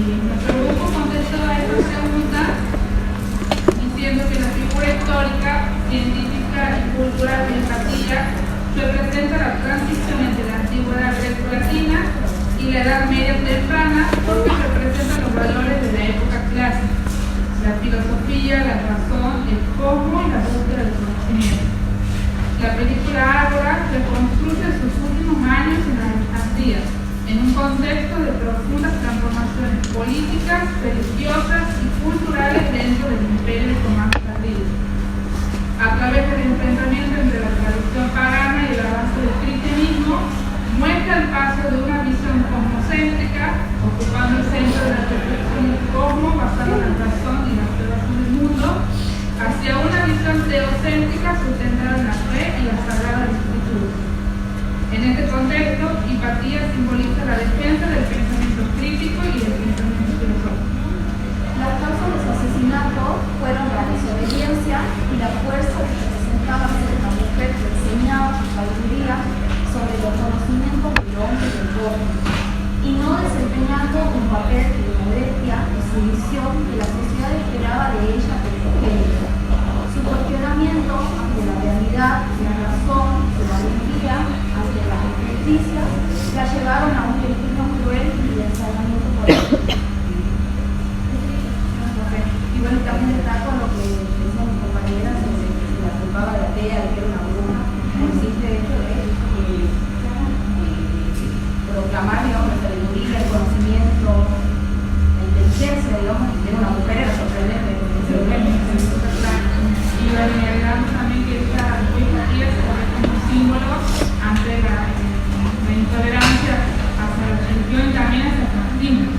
nuestro grupo contestó a esta pregunta diciendo que la figura histórica, científica y cultural de Empatía representa la transición entre la antigüedad grecolatina y la Edad Media temprana, porque representa los valores de la época clásica, la filosofía, la razón, el cosmos y la búsqueda del conocimiento. La película Ágora reconstruye sus últimos años en Alejandría, en un contexto de profundas transformaciones políticas, religiosas y culturales dentro del imperio otomano tardío. A través del enfrentamiento entre la tradición pagana y el avance del cristianismo, muestra el paso de una visión cosmocéntrica, ocupando el centro de la percepción del cosmos basada en la razón y la observación del mundo, hacia una visión teocéntrica sustentada en la fe y la Sagrada Escritura. En este contexto, Empatía simboliza la defensa del pensamiento crítico y del pensamiento filosófico. Las causas de su asesinato fueron la desobediencia y la fuerza que representaba ser una mujer que enseñaba su sabiduría sobre los conocimientos del hombre y del cosmos, y no desempeñando un papel de modestia y sumisión que la sociedad esperaba de ella por su género. Su cuestionamiento hacia la realidad, la razón, su valentía hacia las injusticias, la llevaron a un destino cruel y de ensañamiento político. Y bueno, también destaco lo que decía mi compañera sobre que se la culpaba de atea, de que era una bruja, por el simple hecho de proclamar, digamos, la sabiduría, el conocimiento, la inteligencia, digamos, que era una mujer, era sorprendente, porque se lo ven, y agregamos también que esta empatía se ve como un símbolo ante la intolerancia hacia la religión y también hacia el fascismo.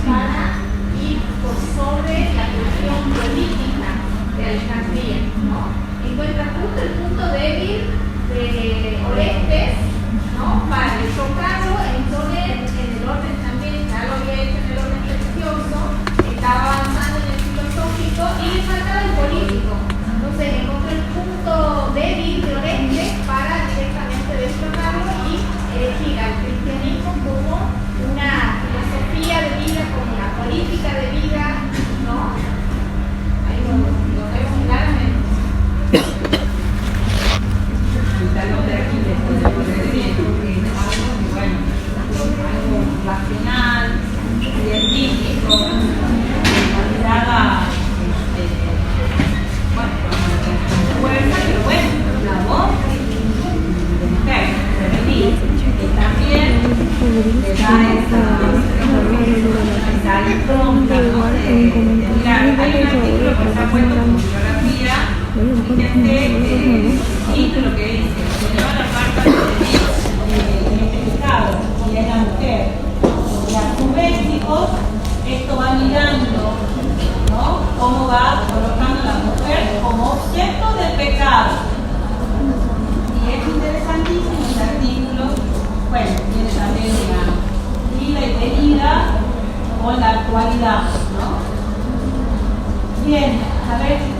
Para ir por sobre la cuestión política de Alejandría, ¿no? Encuentra justo el punto débil de Orestes, ¿no? Para chocarlo en el orden también, ya lo había hecho en el orden religioso, estaba avanzando en el filosófico y le faltaba el político. Entonces encontró el punto débil de Orestes para directamente destrocarlo y elegir al cristianismo como una filosofía de vida, como una política de vida, ¿no? Ahí lo vemos claramente. El talón de Aquiles, se puede decir, porque es algo que, bueno, algo racional, científico, que mirada, bueno, fuerza, pero bueno, la voz de mujer, femenina, que también le da esa impronta, ¿no? Mirar, hay un artículo que se ha puesto como biografía, fíjense, título que dice, señora Marta identificado, y es la mujer. A sus léxicos, esto va mirando, ¿no? Cómo va colocando a la mujer como objeto del pecado. Y es interesantísimo este artículo. Bueno, tiene también una ida y venida con la actualidad, ¿no? Bien, a ver si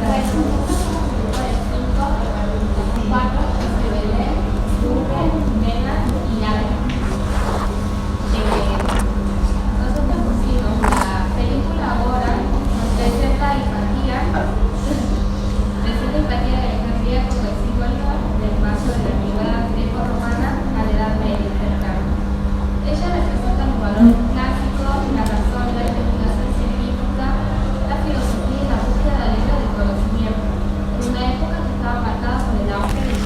nosotros pusimos la película Ágora, nos presenta Empatía de Alejandría como el símbolo del paso de la antigüedad greco-romana a la Edad Media cercana. Ella representa los valores clásicos, la razón, la investigación científica, la filosofía y la búsqueda alegre del conocimiento, en una época que estaba marcada por el auge del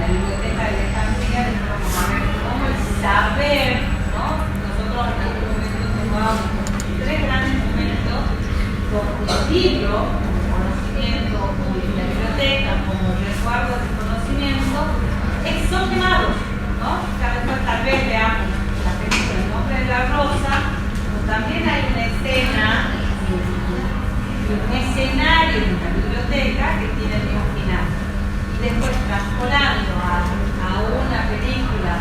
la biblioteca de Alejandría, después vamos a ver cómo el saber, ¿no? Nosotros en algún momento tomamos 3 grandes momentos con el libro, como conocimiento, como la biblioteca, como resguardo del conocimiento, son quemados, ¿no? Cada vez tal vez veamos la película El nombre de la rosa, pero también hay una escena, un escenario en la biblioteca que tiene el mismo final. Y después transpolando a una película,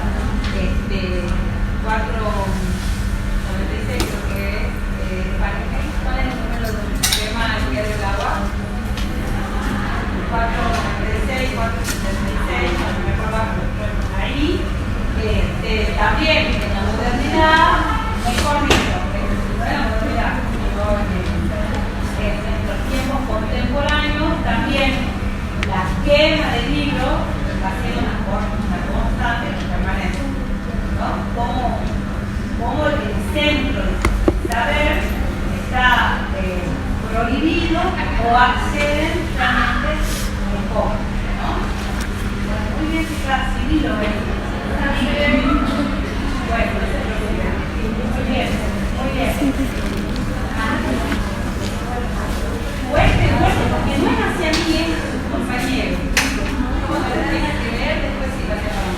496 creo que es, ¿cuál es el número del tema del día del agua? 496, 476, no me acuerdo, ahí, también en la modernidad, mejor dicho, en los tiempos contemporáneos, también la quema del libro va a ser una constante y permanente, ¿no? Como el centro del saber está prohibido o acceden realmente mejor, ¿no? Bueno, muy bien, si está civil lo ven. Bueno, no se preocupen. Muy bien, muy bien. Fuerte, porque no es hacia mí, es su compañero. Cuando lo tengas que leer, después sí lo hacemos.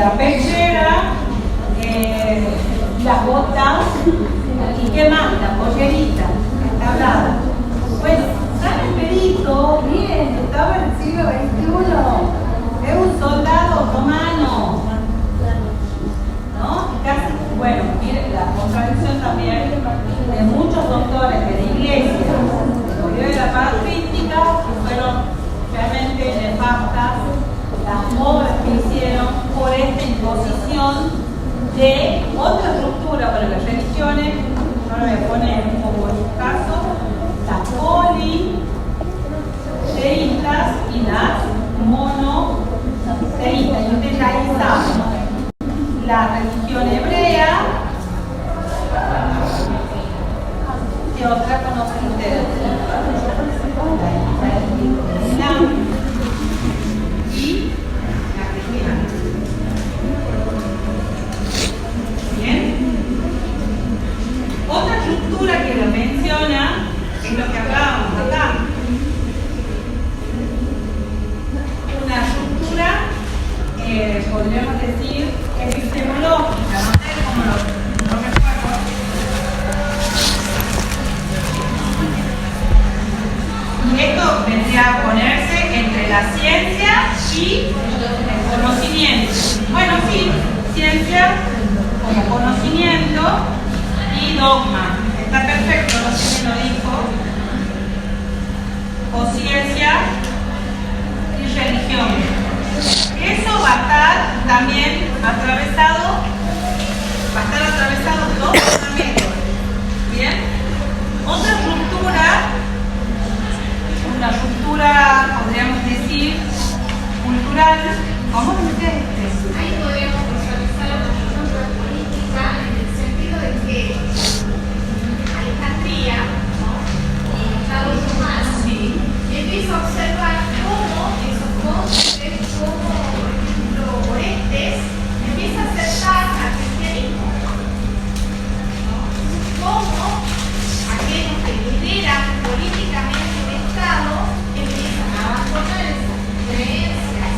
la pechera, las botas, ¿y qué más? La pollerita, entablada. Bueno, San Expedito, bien, estaba en el siglo XXI, es un soldado romano, ¿no? Casi, bueno, miren la contradicción también de muchos doctores de la iglesia, de la patrística, que fueron realmente nefastas las obras que hicieron por esta imposición de otra estructura. Bueno, las religiones, yo lo voy a poner como en su caso, las politeístas y las monoteístas. Y ustedes ahí saben, la religión hebrea, ¿qué otra conocen ustedes? La islam y la cristiana. Bien. Otra estructura que lo menciona es lo que hablábamos acá. Una estructura, podríamos decir, epistemológica, no sé cómo lo recuerdo. Y esto vendría a ponerse entre la ciencia y el conocimiento. Bueno, sí, ciencia como conocimiento y dogma. Está perfecto, no sé quién lo dijo. O ciencia y religión. Eso va a estar también atravesado, va a estar atravesado dos fundamentos. Bien. Otra ruptura, una ruptura, podríamos decir, cultural. ¿Cómo se dice? Ahí podríamos visualizar la ruptura política en el sentido de que Alejandría, ¿no? Y Estado romano, Sí. empieza a observar cómo esos códices, como por ejemplo Orestes, empieza a aceptar al cristianismo. ¿No? Cómo aquellos que lideran políticamente el Estado empiezan a abandonar esas creencias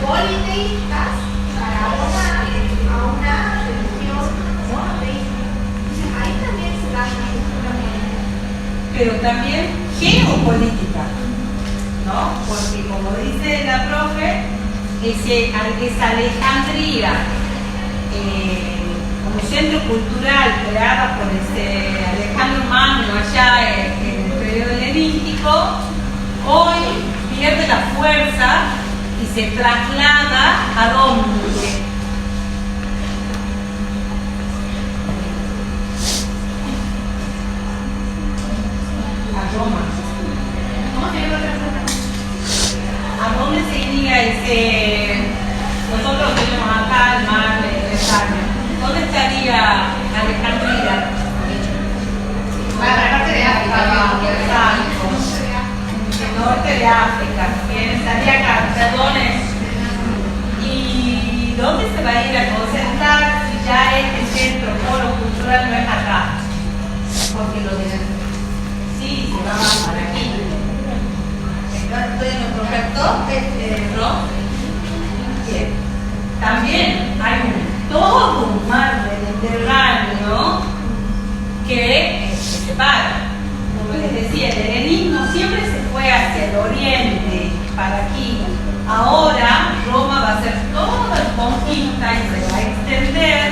politeístas para abonar a una religión monoteísta. Entonces ahí también se da una cultura política. Pero también geopolítica, ¿no? Porque como dice la profe, esa Alejandría como centro cultural creada por ese Alejandro Magno allá en el periodo helenístico, hoy pierde la fuerza y se traslada a dónde. A Roma. ¿Cómo se llama otra cosa? ¿A dónde se iría ese? Nosotros tenemos acá el mar de Bretaña. ¿Dónde estaría Alejandría? Para la parte de África. Exacto. El norte de África. Bien, estaría acá. Perdones. ¿Y dónde se va a ir a concentrar si ya este centro polo cultural no es acá? Porque lo de sí, se va más para aquí. Estoy en nuestro rector, Ron. Bien. También hay todo un mar mediterráneo que se separa. Como les decía, el helenismo siempre se fue hacia el oriente, para aquí. Ahora Roma va a hacer toda la conquista y se va a extender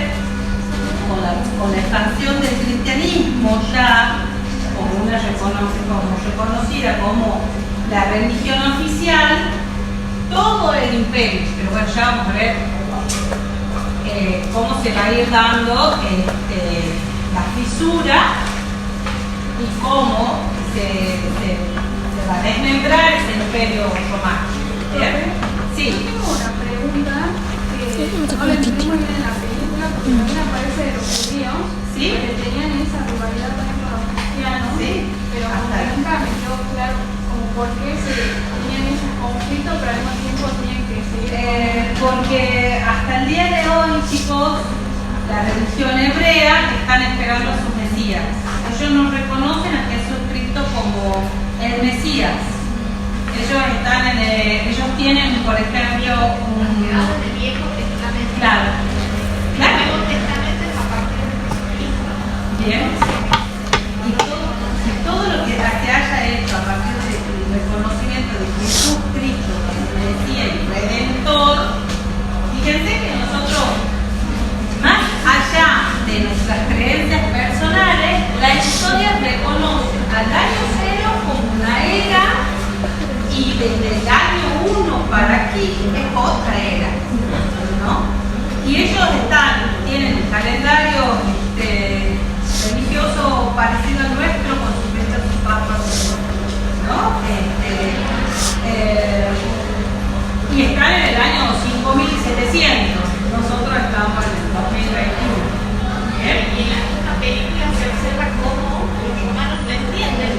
con la expansión del cristianismo ya como reconocida como la religión oficial, todo el imperio. Pero bueno, ya vamos a ver cómo se va a ir dando la fisura y cómo se va a desmembrar ese imperio romano. ¿Bien? Sí. Tengo una pregunta que no la entendí muy bien en la película porque también aparece de los judíos, Sí. que tenían esa rivalidad también con los cristianos, Sí. pero como que nunca me quedó claro como por qué se tenían ese conflicto, pero al mismo tiempo tenían que seguir. Porque hasta el día de hoy, chicos, la religión hebrea están esperando a sus mesías. Ellos no reconocen a Jesucristo como el Mesías. Ellos tienen, por ejemplo, Quedado en el Viejo Testamento. Claro. El Claro. Nuevo Testamento es a partir de Jesucristo. Bien. Y todo lo que se haya hecho a partir del reconocimiento de Jesús Cristo, como decía, el Redentor, fíjense que nosotros, más allá de nuestras creencias personales, la historia reconoce al año cero como una era y desde el año 1 para aquí es otra era, ¿no? Y ellos tienen un calendario religioso parecido al nuestro con sus fechas, sus pascuas, ¿no? Y están en el año 5700, nosotros estamos en el 2021. ¿Bien? Y en la misma película se observa cómo los romanos no entienden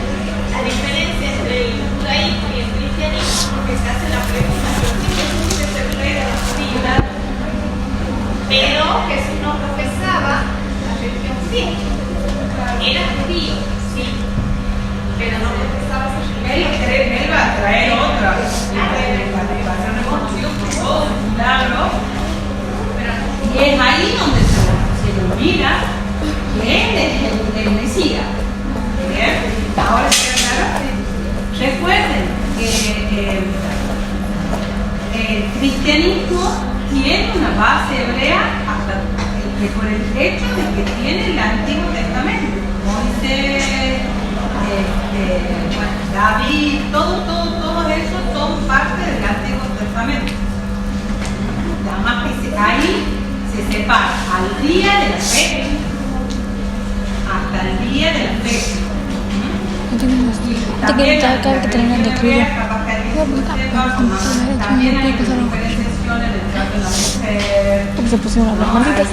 la diferencia entre el judaísmo y el cristianismo, porque se hace la pregunta: ¿por qué Jesús es el rey de los judíos? Pero Jesús no profesaba la religión cristiana. Era judío, sí, pero no profesaba esa religión. Él va a traer otra, va a ser reconocido por todos los milagros, y es ahí donde se lo mira que él es el Mesías. ¿Bien? Ahora queda claro. Recuerden que el cristianismo tiene una base hebrea hasta por el hecho de que tiene el Antiguo Testamento. Moisés, David, todos esos son parte del Antiguo Testamento. Nada más que ahí se separa al día de la fe, hasta el día de la fe. También también hay diferenciación en el trato de la mujer. Se pusieron a hablar malditas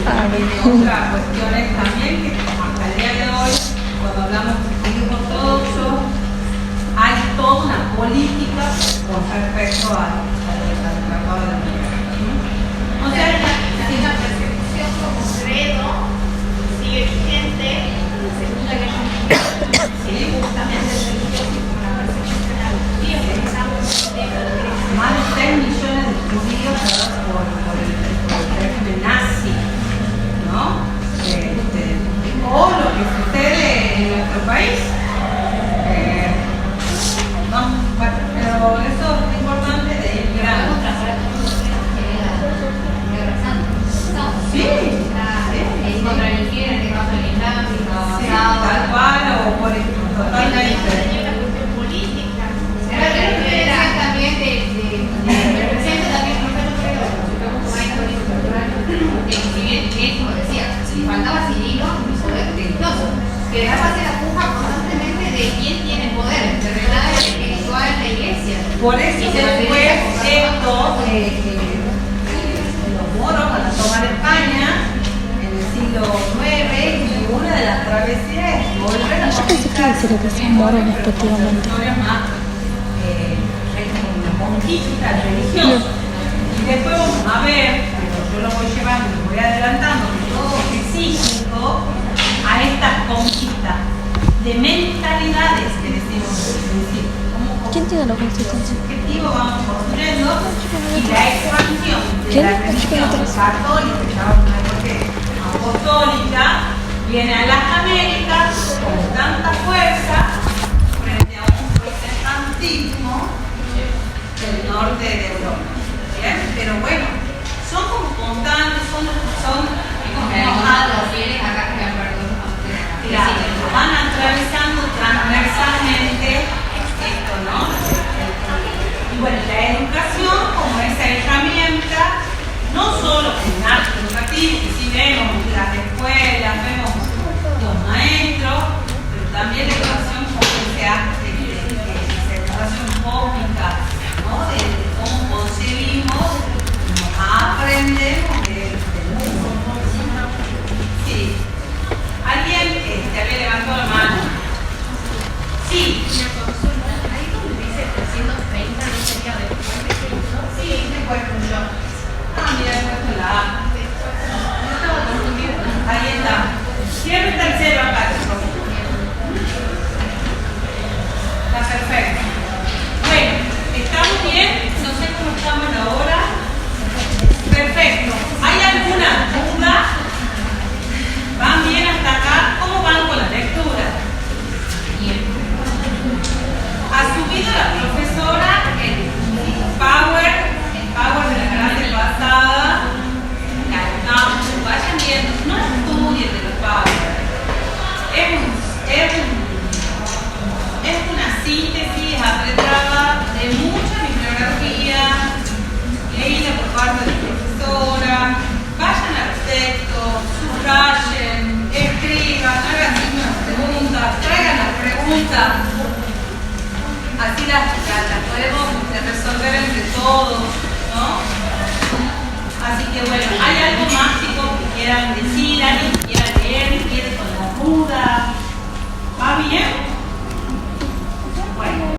Otras cuestiones también que hasta el día de hoy, cuando hablamos de cristianismo ortodoxo, hay toda una política con respecto al tratado de la mujer. O sea, la persecución como credo sigue vigente en la Segunda Guerra Mundial. Sí, justamente es religioso como la persecución a los judíos, que estamos Más de 6 millones de judíos por el régimen nazi, ¿no? O lo que sucede en nuestro país. No, pero eso es importante de ir mirando. Sí, tal cual o por totalmente. tenía una cuestión política. También representa también un fenómeno como hay cultural, que si bien es como decía, si faltaba Cirilo, un poder religioso, que hace la puja constantemente de quién tiene poder, de verdad espiritual en la iglesia. Por eso después los moros van a tomar España en el siglo IX y una de las travesías es volver a Yo pensé que se le decía moro respectivamente. una conquista religiosa. Y después vamos a ver, pero yo lo voy llevando, lo voy adelantando, todo es cíclico a estas conquistas de mentalidades que decimos al principio. ¿Quién tiene la consistencia? Objetivo vamos construyendo y la expansión de ¿Quién? la religión católica, ya vamos a ver por qué, apostólica, viene a las Américas con tanta fuerza frente a un protestantismo del norte de Europa. ¿Bien? Pero bueno, son como constantes, son claro, van atravesando transversalmente esto, ¿no? Y bueno, la educación como esa herramienta, no solo en el arte educativo, que sí vemos las escuelas, vemos los maestros, pero también la educación como ese arte de educación cósmica, ¿no? De cómo concibe está. Así las podemos